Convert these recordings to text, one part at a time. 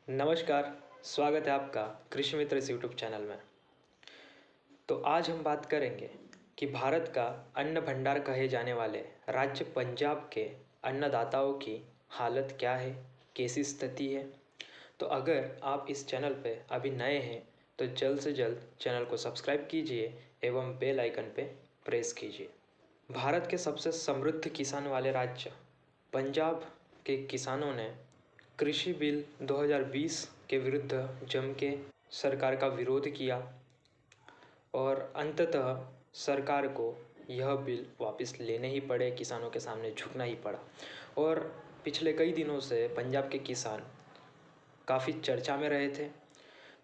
नमस्कार, स्वागत है आपका कृषि मित्र इस यूट्यूब चैनल में। तो आज हम बात करेंगे कि भारत का अन्न भंडार कहे जाने वाले राज्य पंजाब के अन्नदाताओं की हालत क्या है, कैसी स्थिति है। तो अगर आप इस चैनल पे अभी नए हैं तो जल्द से जल्द चैनल को सब्सक्राइब कीजिए एवं बेल आइकन पे प्रेस कीजिए। भारत के सबसे समृद्ध किसान वाले राज्य पंजाब के किसानों ने कृषि बिल 2020 के विरुद्ध जम के सरकार का विरोध किया और अंततः सरकार को यह बिल वापस लेने ही पड़े, किसानों के सामने झुकना ही पड़ा। और पिछले कई दिनों से पंजाब के किसान काफ़ी चर्चा में रहे थे।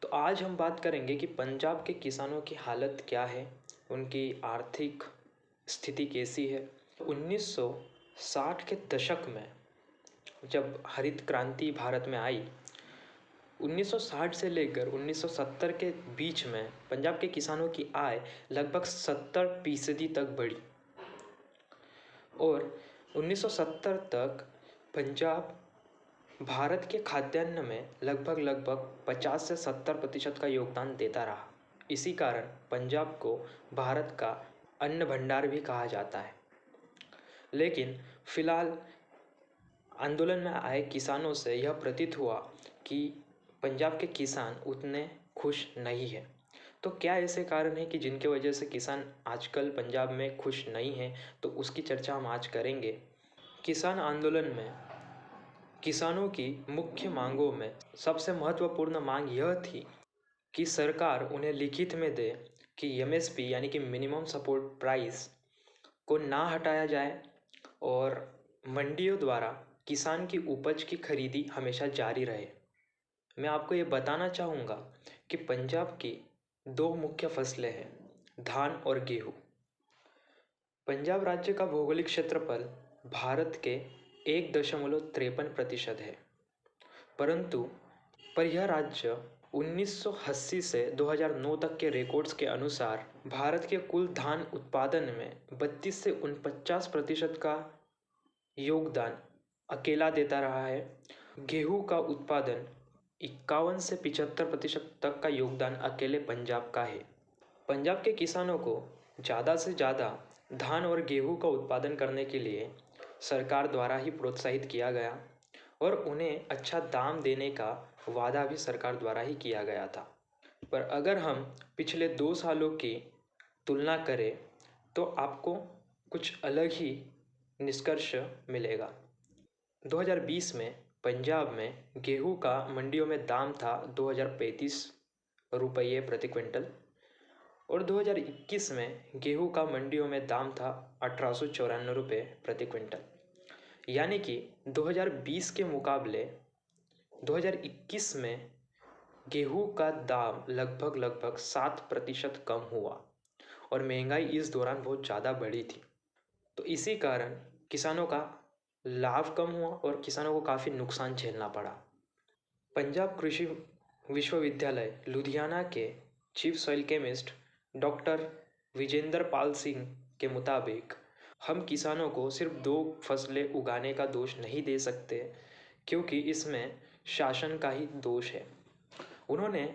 तो आज हम बात करेंगे कि पंजाब के किसानों की हालत क्या है, उनकी आर्थिक स्थिति कैसी है। 1960 के दशक में जब हरित क्रांति भारत में आई, 1960 से लेकर 1970 के बीच में पंजाब के किसानों की आय लगभग 70% तक बढ़ी और 1970 तक पंजाब भारत के खाद्यान्न में लगभग 50 से 70% का योगदान देता रहा। इसी कारण पंजाब को भारत का अन्न भंडार भी कहा जाता है। लेकिन फिलहाल आंदोलन में आए किसानों से यह प्रतीत हुआ कि पंजाब के किसान उतने खुश नहीं हैं। तो क्या ऐसे कारण हैं कि जिनके वजह से किसान आजकल पंजाब में खुश नहीं हैं? तो उसकी चर्चा हम आज करेंगे। किसान आंदोलन में किसानों की मुख्य मांगों में सबसे महत्वपूर्ण मांग यह थी कि सरकार उन्हें लिखित में दे कि एमएसपी यानी कि मिनिमम सपोर्ट प्राइस को ना हटाया जाए और मंडियों द्वारा किसान की उपज की खरीदी हमेशा जारी रहे। मैं आपको ये बताना चाहूँगा कि पंजाब की दो मुख्य फसलें हैं, धान और गेहूँ। पंजाब राज्य का भौगोलिक क्षेत्रफल भारत के 1.53% है, परंतु यह राज्य 1980 से 2009 तक के रिकॉर्ड्स के अनुसार भारत के कुल धान उत्पादन में 32 से 49% का योगदान अकेला देता रहा है। गेहूं का उत्पादन 51 से 75% तक का योगदान अकेले पंजाब का है। पंजाब के किसानों को ज़्यादा से ज़्यादा धान और गेहूं का उत्पादन करने के लिए सरकार द्वारा ही प्रोत्साहित किया गया और उन्हें अच्छा दाम देने का वादा भी सरकार द्वारा ही किया गया था। पर अगर हम पिछले 2 सालों की तुलना करें तो आपको कुछ अलग ही निष्कर्ष मिलेगा। 2020 में पंजाब में गेहूं का मंडियों में दाम था 2035 रुपये प्रति क्विंटल और 2021 में गेहूं का मंडियों में दाम था 1894 रुपये प्रति क्विंटल। यानी कि 2020 के मुकाबले 2021 में गेहूं का दाम लगभग 7% कम हुआ और महंगाई इस दौरान बहुत ज़्यादा बढ़ी थी। तो इसी कारण किसानों का लाभ कम हुआ और किसानों को काफ़ी नुकसान झेलना पड़ा। पंजाब कृषि विश्वविद्यालय लुधियाना के chief soil chemist doctor Vijendra Pal Singh के मुताबिक हम किसानों को सिर्फ 2 फसलें उगाने का दोष नहीं दे सकते, क्योंकि इसमें शासन का ही दोष है। उन्होंने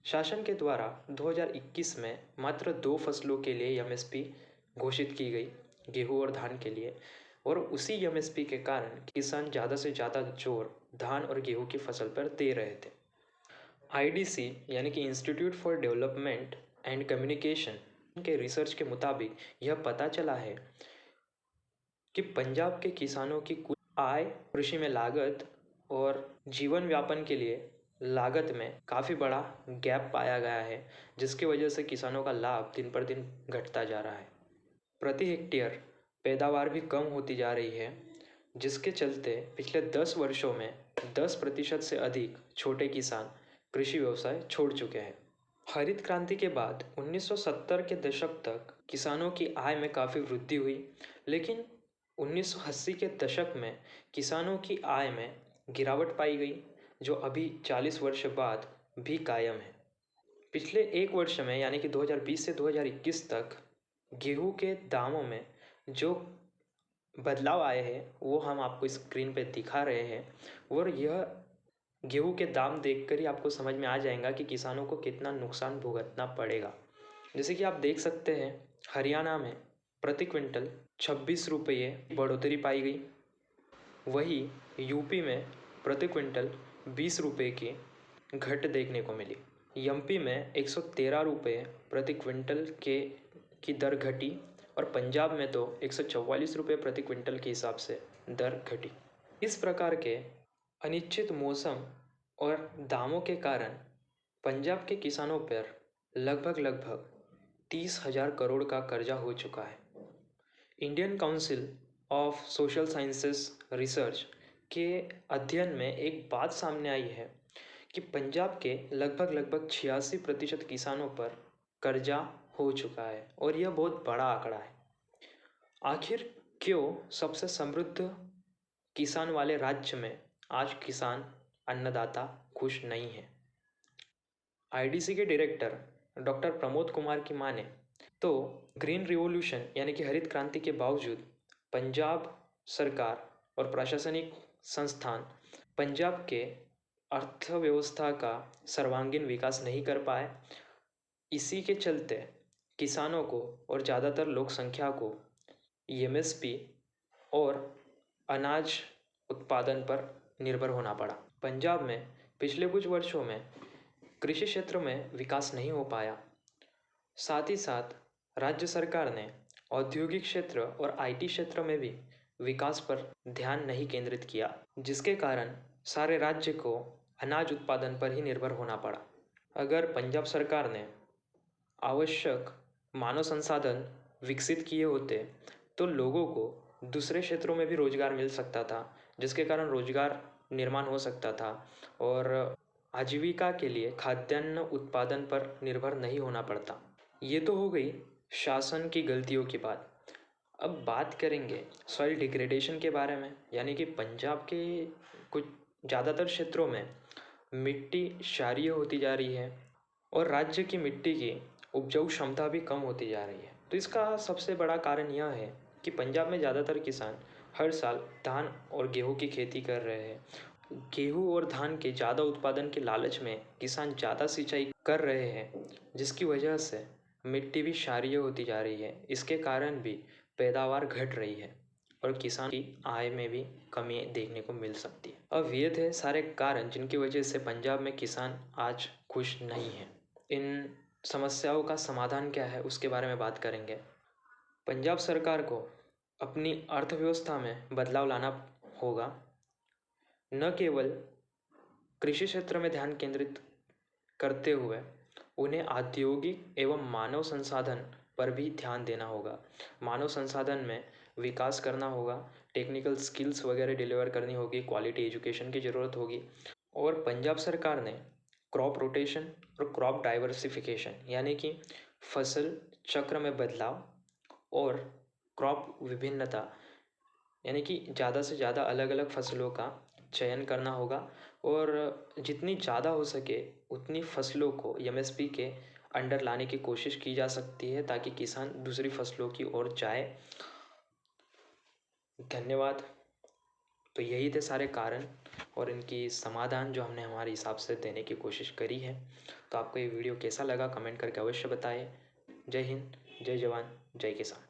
शासन के द्वारा 2021 में मात्र 2 फसलों के लिए एमएसपी घोषित की गई, गेहूं और धान के लिए, और उसी एमएसपी के कारण किसान ज़्यादा से ज़्यादा जोर धान और गेहूं की फसल पर दे रहे थे। आईडीसी यानी कि institute for development and communication के रिसर्च के मुताबिक यह पता चला है कि पंजाब के किसानों की कुल आय, कृषि में लागत और जीवन यापन के लिए लागत में काफ़ी बड़ा गैप पाया गया है, जिसकी वजह से किसानों का लाभ दिन पर दिन घटता जा रहा है। प्रति हेक्टेयर पैदावार भी कम होती जा रही है, जिसके चलते पिछले 10 वर्षों में 10% से अधिक छोटे किसान कृषि व्यवसाय छोड़ चुके हैं। हरित क्रांति के बाद 1970 के दशक तक किसानों की आय में काफ़ी वृद्धि हुई, लेकिन 1980 के दशक में किसानों की आय में गिरावट पाई गई, जो अभी 40 वर्ष बाद भी कायम है। पिछले 1 वर्ष में यानी कि 2020 से 2021 तक गेहूं के दामों में जो बदलाव आए हैं वो हम आपको स्क्रीन पे दिखा रहे हैं और यह गेहूं के दाम देखकर ही आपको समझ में आ जाएगा कि किसानों को कितना नुकसान भुगतना पड़ेगा। जैसे कि आप देख सकते हैं, हरियाणा में प्रति क्विंटल 26 रुपये बढ़ोतरी पाई गई। वही यूपी में प्रति क्विंटल 20 रुपये की घट देखने को मिली। एमपी में 113 रुपये प्रति क्विंटल की दर घटी और पंजाब में तो 144 रुपये प्रति क्विंटल के हिसाब से दर घटी। इस प्रकार के अनिश्चित मौसम और दामों के कारण पंजाब के किसानों पर लगभग 30,000 करोड़ का कर्जा हो चुका है। Indian council of social sciences research के अध्ययन में एक बात सामने आई है कि पंजाब के लगभग 86% किसानों पर कर्जा हो चुका है और यह बहुत बड़ा आंकड़ा है। आखिर क्यों सबसे समृद्ध किसान वाले राज्य में आज किसान अन्नदाता खुश नहीं है? आईडीसी के डायरेक्टर डॉक्टर प्रमोद कुमार की माने तो ग्रीन रिवॉल्यूशन यानी कि हरित क्रांति के बावजूद पंजाब सरकार और प्रशासनिक संस्थान पंजाब के अर्थव्यवस्था का सर्वांगीण विकास नहीं कर पाए। इसी के चलते किसानों को और ज़्यादातर लोक संख्या को एमएसपी और अनाज उत्पादन पर निर्भर होना पड़ा। पंजाब में पिछले कुछ वर्षों में कृषि क्षेत्र में विकास नहीं हो पाया। साथ ही साथ राज्य सरकार ने औद्योगिक क्षेत्र और आईटी क्षेत्र में भी विकास पर ध्यान नहीं केंद्रित किया, जिसके कारण सारे राज्य को अनाज उत्पादन पर ही निर्भर होना पड़ा। अगर पंजाब सरकार ने आवश्यक मानव संसाधन विकसित किए होते तो लोगों को दूसरे क्षेत्रों में भी रोजगार मिल सकता था, जिसके कारण रोजगार निर्माण हो सकता था और आजीविका के लिए खाद्यान्न उत्पादन पर निर्भर नहीं होना पड़ता। ये तो हो गई शासन की गलतियों की बात। अब बात करेंगे सॉइल डिग्रेडेशन के बारे में, यानी कि पंजाब के कुछ ज़्यादातर क्षेत्रों में मिट्टी क्षारीय होती जा रही है और राज्य की मिट्टी की उपजाऊ क्षमता भी कम होती जा रही है। तो इसका सबसे बड़ा कारण यह है कि पंजाब में ज़्यादातर किसान हर साल धान और गेहूं की खेती कर रहे हैं। गेहूं और धान के ज़्यादा उत्पादन के लालच में किसान ज़्यादा सिंचाई कर रहे हैं, जिसकी वजह से मिट्टी भी क्षारीय होती जा रही है। इसके कारण भी पैदावार घट रही है और किसान की आय में भी कमी देखने को मिल सकती है। अब ये थे सारे कारण जिनकी वजह से पंजाब में किसान आज खुश नहीं है। इन समस्याओं का समाधान क्या है उसके बारे में बात करेंगे। पंजाब सरकार को अपनी अर्थव्यवस्था में बदलाव लाना होगा। न केवल कृषि क्षेत्र में ध्यान केंद्रित करते हुए उन्हें औद्योगिक एवं मानव संसाधन पर भी ध्यान देना होगा। मानव संसाधन में विकास करना होगा, टेक्निकल स्किल्स वगैरह डिलीवर करनी होगी, क्वालिटी एजुकेशन की ज़रूरत होगी। और पंजाब सरकार ने क्रॉप रोटेशन और क्रॉप डाइवर्सिफिकेशन यानी कि फसल चक्र में बदलाव और क्रॉप विभिन्नता यानी कि ज़्यादा से ज़्यादा अलग अलग फसलों का चयन करना होगा और जितनी ज़्यादा हो सके उतनी फसलों को एमएसपी के अंडर लाने की कोशिश की जा सकती है ताकि किसान दूसरी फसलों की ओर जाए। धन्यवाद। तो यही थे सारे कारण और इनकी समाधान जो हमने हमारे हिसाब से देने की कोशिश करी है। तो आपको ये वीडियो कैसा लगा कमेंट करके अवश्य बताएं। जय हिंद, जय जवान, जय किसान।